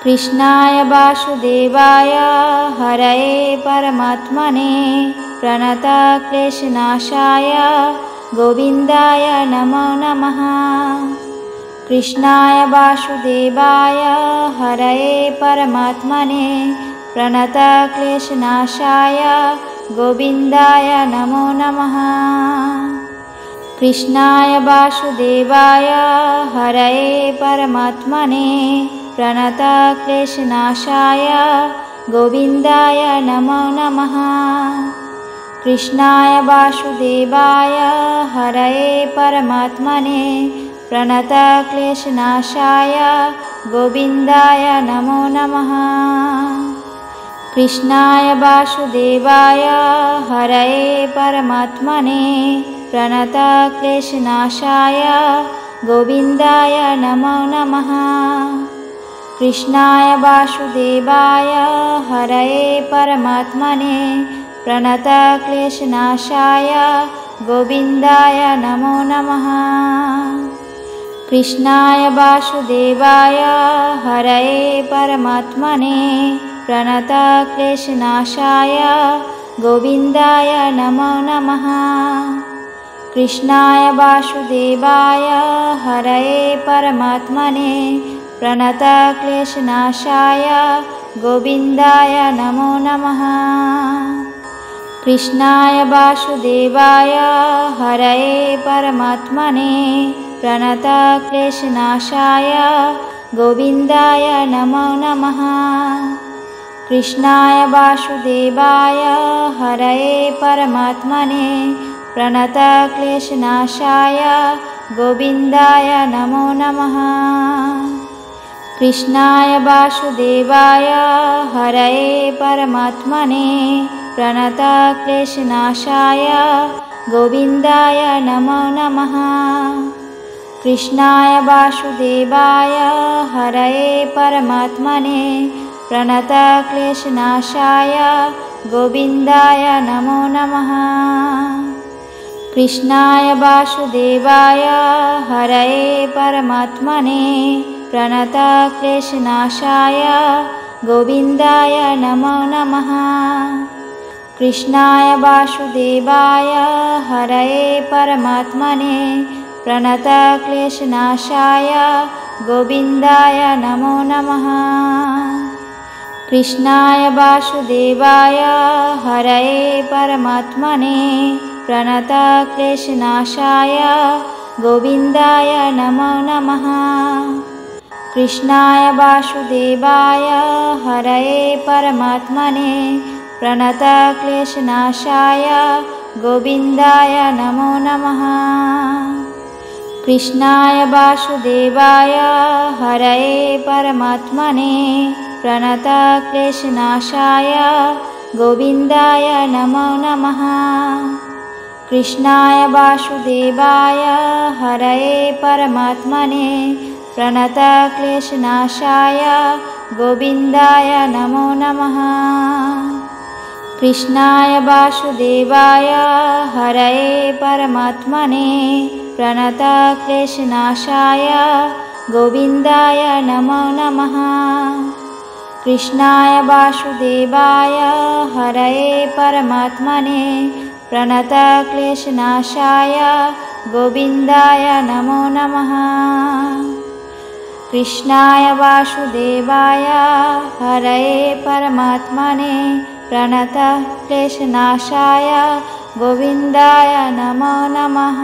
कृष्णाय वासुदेवाय हरये परमात्मने प्रणतक्लेशनाशाय गोविन्दाय नमो नमः। कृष्णाय वासुदेवाय हरये परमात्मने प्रणतक्लेशनाशाय गोविन्दाय नमो नमः। कृष्णाय वासुदेवाय हरये परमात्मने प्रणतक्लेशनाशाय गोविन्दाय नमो नमः। कृष्णाय वासुदेवाय हरये परमात्मने प्रणतक्लेशनाशाय गोविन्दाय नमो नमः। कृष्णाय वासुदेवाय हरये परमात्मने प्रणतक्लेशनाशाय गोविन्दाय नमो नमः। कृष्णाय वासुदेवाय हरये परमात्मने प्रणतक्लेशनाशाय गोविन्दाय नमो नमः। कृष्णाय वासुदेवाय हरये परमात्मने प्रणतक्लेशनाशाय गोविन्दाय नमो नमः। कृष्णाय वासुदेवाय हरये परमात्मने प्रणतक्लेशनाशाय गोविन्दाय नमो नमः। कृष्णाय वासुदेवाय हरये परमात्मने प्रणतक्लेशनाशाय गोविन्दाय नमो नमः। कृष्णाय वासुदेवाय हरये परमात्मने प्रणतक्लेशनाशाय गोविन्दाय नमो नमः। कृष्णाय वासुदेवाय हरये परमात्मने प्रणतक्लेशनाशाय गोविन्दाय नमो नमः। कृष्णाय वासुदेवाय हरये परमात्मने प्रणतक्लेशनाशाय गोविन्दाय नमो नमः। कृष्णाय वासुदेवाय हरये परमात्मने प्रणतक्लेशनाशाय गोविन्दाय नमो नमः। कृष्णाय वासुदेवाय हरये परमात्मने प्रणतक्लेशनाशाय गोविन्दाय नमो नमः। कृष्णाय वासुदेवाय हरये परमात्मने प्रणतक्लेशनाशाय गोविन्दाय नमो नमः। कृष्णाय वासुदेवाय हरये परमात्मने प्रणतक्लेशनाशाय गोविन्दाय नमो नमः। कृष्णाय वासुदेवाय हरये परमात्मने प्रणतक्लेशनाशाय गोविन्दाय नमो नमः। कृष्णाय वासुदेवाय हरये परमात्मने प्रणतक्लेशनाशाय गोविन्दाय नमो नमः। कृष्णाय वासुदेवाय हरये परमात्मने प्रणतक्लेशनाशाय गोविन्दाय नमो नमः। कृष्णाय वासुदेवाय हरये परमात्मने प्रणतक्लेशनाशाय गोविन्दाय नमो नमः। कृष्णाय वासुदेवाय हरये परमात्मने प्रणतक्लेशनाशाय गोविन्दाय नमो नमः।